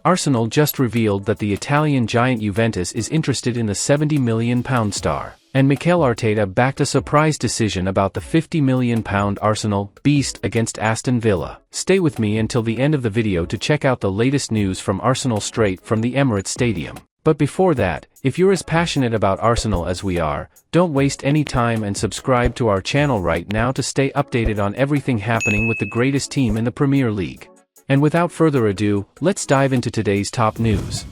Arsenal just revealed that the Italian giant Juventus is interested in the £70 million star, and Mikel Arteta backed a surprise decision about the £50 million Arsenal beast against Aston Villa. Stay with me until the end of the video to check out the latest news from Arsenal straight from the Emirates Stadium. But before that, if you're as passionate about Arsenal as we are, don't waste any time and subscribe to our channel right now to stay updated on everything happening with the greatest team in the Premier League. And without further ado, let's dive into today's top news.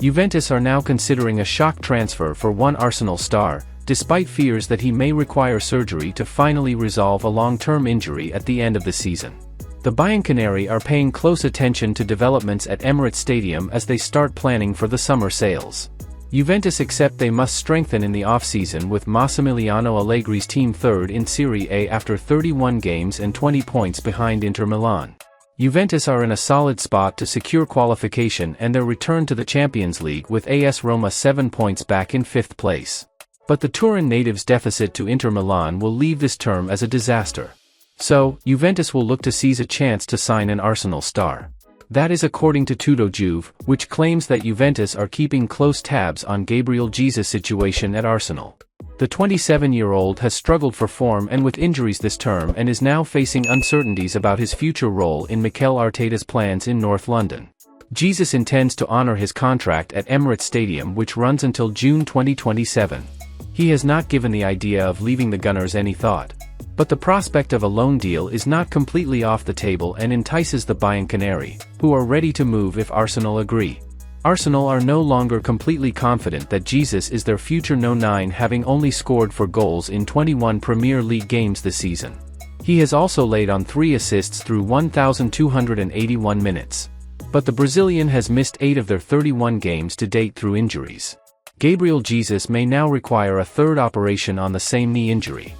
Juventus are now considering a shock transfer for one Arsenal star, despite fears that he may require surgery to finally resolve a long-term injury at the end of the season. The Bianconeri are paying close attention to developments at Emirates Stadium as they start planning for the summer sales. Juventus accept they must strengthen in the off-season, with Massimiliano Allegri's team third in Serie A after 31 games and 20 points behind Inter Milan. Juventus are in a solid spot to secure qualification and their return to the Champions League, with AS Roma 7 points back in 5th place. But the Turin natives' deficit to Inter Milan will leave this term as a disaster. So, Juventus will look to seize a chance to sign an Arsenal star. That is according to Tutto Juve, which claims that Juventus are keeping close tabs on Gabriel Jesus' situation at Arsenal. The 27-year-old has struggled for form and with injuries this term and is now facing uncertainties about his future role in Mikel Arteta's plans in North London. Jesus intends to honor his contract at Emirates Stadium, which runs until June 2027. He has not given the idea of leaving the Gunners any thought. But the prospect of a loan deal is not completely off the table and entices the Bianconeri, who are ready to move if Arsenal agree. Arsenal are no longer completely confident that Jesus is their future No. 9, having only scored 4 goals in 21 Premier League games this season. He has also laid on 3 assists through 1,281 minutes. But the Brazilian has missed 8 of their 31 games to date through injuries. Gabriel Jesus may now require a third operation on the same knee injury.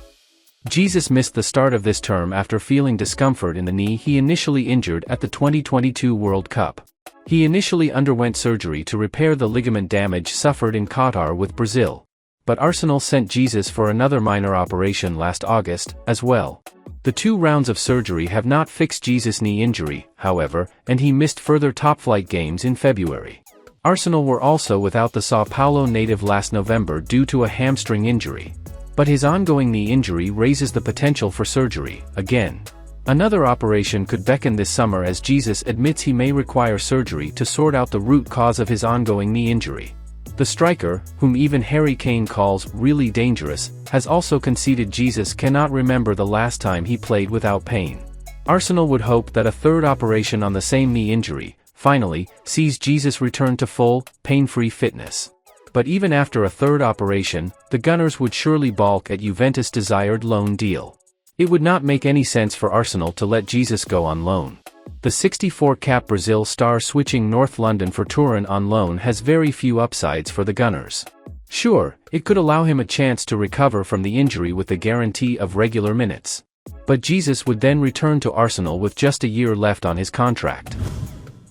Jesus missed the start of this term after feeling discomfort in the knee he initially injured at the 2022 World Cup. He initially underwent surgery to repair the ligament damage suffered in Qatar with Brazil. But Arsenal sent Jesus for another minor operation last August, as well. The 2 rounds of surgery have not fixed Jesus' knee injury, however, and he missed further top-flight games in February. Arsenal were also without the Sao Paulo native last November due to a hamstring injury. But his ongoing knee injury raises the potential for surgery, again. Another operation could beckon this summer, as Jesus admits he may require surgery to sort out the root cause of his ongoing knee injury. The striker, whom even Harry Kane calls really dangerous, has also conceded Jesus cannot remember the last time he played without pain. Arsenal would hope that a third operation on the same knee injury, finally, sees Jesus return to full, pain-free fitness. But even after a third operation, the Gunners would surely balk at Juventus' desired loan deal. It would not make any sense for Arsenal to let Jesus go on loan. The 64-cap Brazil star switching North London for Turin on loan has very few upsides for the Gunners. Sure, it could allow him a chance to recover from the injury with the guarantee of regular minutes. But Jesus would then return to Arsenal with just a year left on his contract.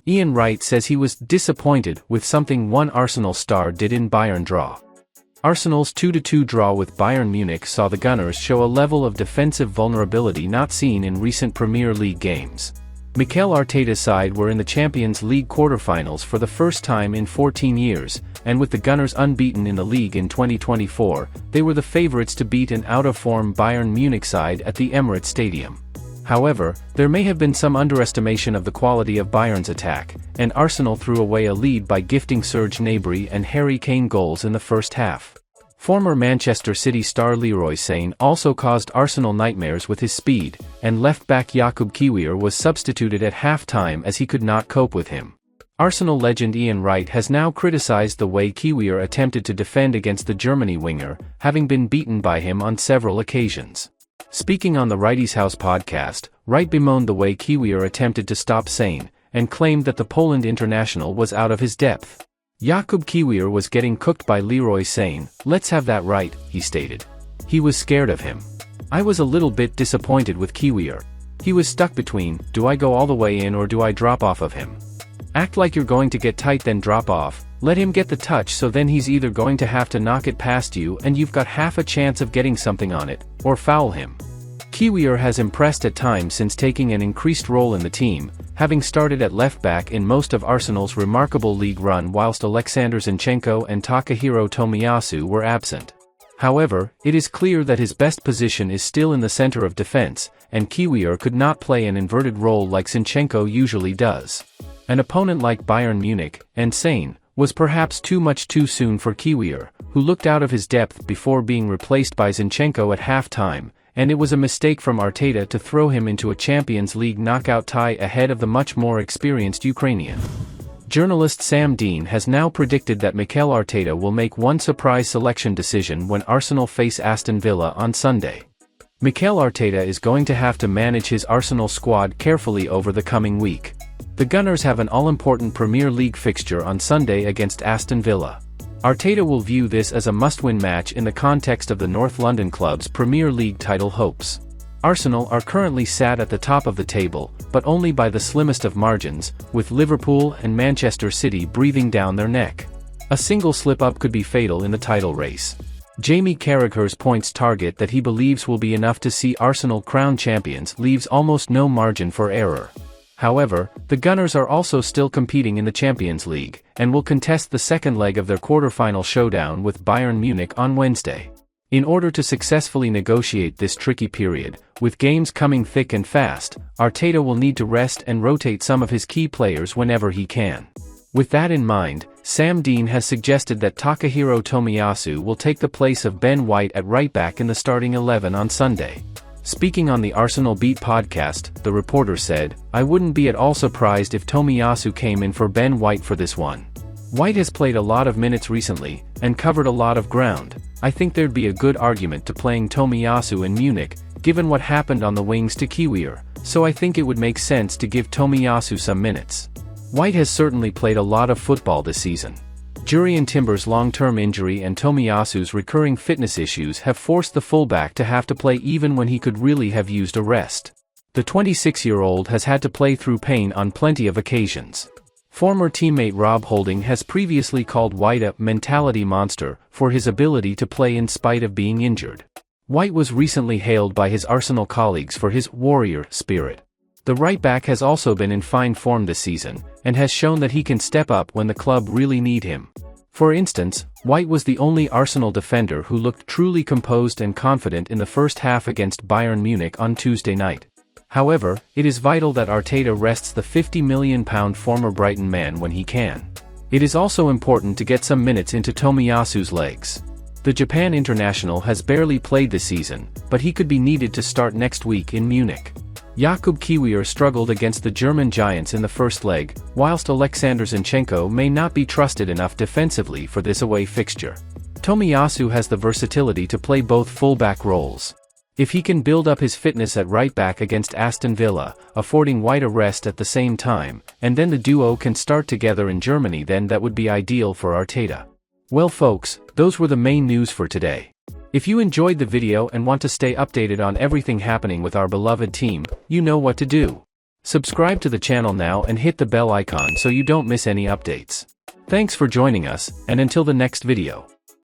Wright says he was disappointed with something one Arsenal star did in Bayern draw. Arsenal's 2-2 draw with Bayern Munich saw the Gunners show a level of defensive vulnerability not seen in recent Premier League games. Mikel Arteta's side were in the Champions League quarterfinals for the first time in 14 years, and with the Gunners unbeaten in the league in 2024, they were the favourites to beat an out-of-form Bayern Munich side at the Emirates Stadium. However, there may have been some underestimation of the quality of Bayern's attack, and Arsenal threw away a lead by gifting Serge Gnabry and Harry Kane goals in the first half. Former Manchester City star Leroy Sane also caused Arsenal nightmares with his speed, and left-back Jakub Kiir was substituted at half-time as he could not cope with him. Arsenal legend Wright has now criticized the way Kiir attempted to defend against the Germany winger, having been beaten by him on several occasions. Speaking on the Wrighty's House podcast, Wright bemoaned the way Kiir attempted to stop Sane, and claimed that the Poland international was out of his depth. Jakub Kiir was getting cooked by Leroy Sane, let's have that right, he stated. He was scared of him. I was a little bit disappointed with Kiir. He was stuck between, do I go all the way in or do I drop off of him? Act like you're going to get tight then drop off, let him get the touch, so then he's either going to have to knock it past you and you've got half a chance of getting something on it, or foul him. Kiir has impressed at times since taking an increased role in the team, having started at left-back in most of Arsenal's remarkable league run whilst Alexander Zinchenko and Takahiro Tomiyasu were absent. However, it is clear that his best position is still in the center of defense, and Kiir could not play an inverted role like Zinchenko usually does. An opponent like Bayern Munich, and Sane, was perhaps too much too soon for Kiir, who looked out of his depth before being replaced by Zinchenko at half-time, and it was a mistake from Arteta to throw him into a Champions League knockout tie ahead of the much more experienced Ukrainian. Journalist Sam Dean has now predicted that Mikel Arteta will make one surprise selection decision when Arsenal face Aston Villa on Sunday. Mikel Arteta is going to have to manage his Arsenal squad carefully over the coming week. The Gunners have an all-important Premier League fixture on Sunday against Aston Villa. Arteta will view this as a must-win match in the context of the North London club's Premier League title hopes. Arsenal are currently sat at the top of the table, but only by the slimmest of margins, with Liverpool and Manchester City breathing down their neck. A single slip-up could be fatal in the title race. Jamie Carragher's points target that he believes will be enough to see Arsenal crowned champions leaves almost no margin for error. However, the Gunners are also still competing in the Champions League, and will contest the second leg of their quarter-final showdown with Bayern Munich on Wednesday. In order to successfully negotiate this tricky period, with games coming thick and fast, Arteta will need to rest and rotate some of his key players whenever he can. With that in mind, Sam Dean has suggested that Takahiro Tomiyasu will take the place of Ben White at right-back in the starting 11 on Sunday. Speaking on the Arsenal Beat podcast, the reporter said, "I wouldn't be at all surprised if Tomiyasu came in for Ben White for this one. White has played a lot of minutes recently, and covered a lot of ground. I think there'd be a good argument to playing Tomiyasu in Munich, given what happened on the wings to Kiir, so I think it would make sense to give Tomiyasu some minutes." White has certainly played a lot of football this season. Jurriën Timber's long-term injury and Tomiyasu's recurring fitness issues have forced the fullback to have to play even when he could really have used a rest. The 26-year-old has had to play through pain on plenty of occasions. Former teammate Rob Holding has previously called White a "mentality monster" for his ability to play in spite of being injured. White was recently hailed by his Arsenal colleagues for his "warrior" spirit. The right-back has also been in fine form this season, and has shown that he can step up when the club really need him. For instance, White was the only Arsenal defender who looked truly composed and confident in the first half against Bayern Munich on Tuesday night. However, it is vital that Arteta rests the £50 million former Brighton man when he can. It is also important to get some minutes into Tomiyasu's legs. The Japan international has barely played this season, but he could be needed to start next week in Munich. Jakub Kiir struggled against the German giants in the first leg, whilst Alexander Zinchenko may not be trusted enough defensively for this away fixture. Tomiyasu has the versatility to play both full-back roles. If he can build up his fitness at right-back against Aston Villa, affording White a rest at the same time, and then the duo can start together in Germany, then that would be ideal for Arteta. Well folks, those were the main news for today. If you enjoyed the video and want to stay updated on everything happening with our beloved team, you know what to do. Subscribe to the channel now and hit the bell icon so you don't miss any updates. Thanks for joining us, and until the next video.